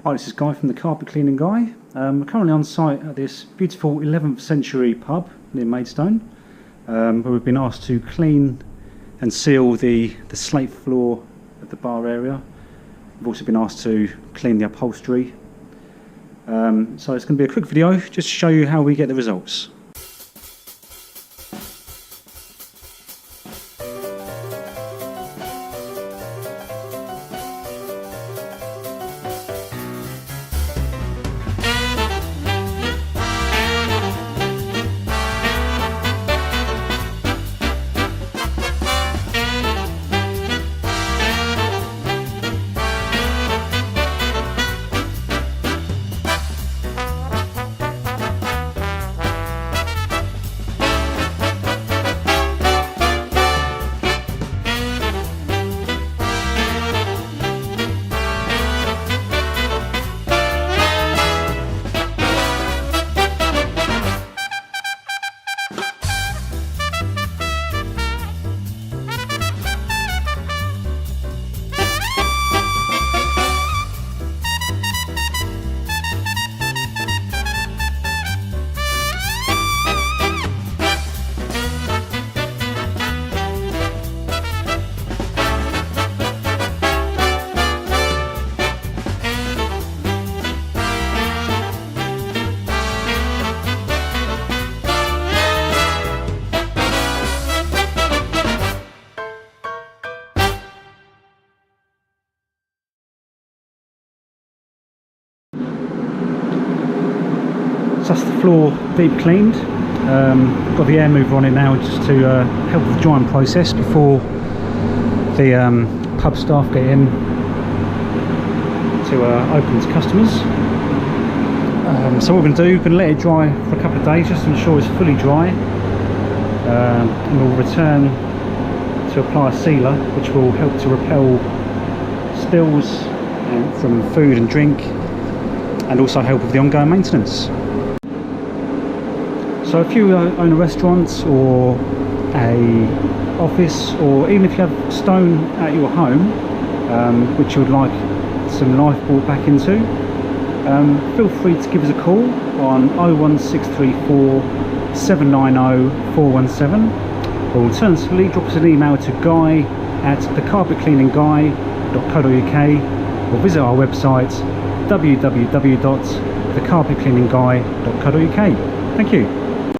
Hi, this is Guy from the Carpet Cleaning Guy. We're currently on site at this beautiful 11th century pub near Maidstone, where we've been asked to clean and seal the slate floor of the bar area. We've also been asked to clean the upholstery. So it's going to be a quick video just to show you how we get the results. So that's the floor deep cleaned. Got the air mover on it now just to help with the drying process before the pub staff get in to open to customers. So what we're going to do, we're going to let it dry for a couple of days just to ensure it's fully dry, and we'll return to apply a sealer which will help to repel spills from food and drink, and also help with the ongoing maintenance. So if you own a restaurant or a office, or even if you have stone at your home which you would like some life brought back into, feel free to give us a call on 01634 790 417, or alternatively drop us an email to guy@thecarpetcleaningguy.co.uk, or visit our website www.thecarpetcleaningguy.co.uk. Thank you.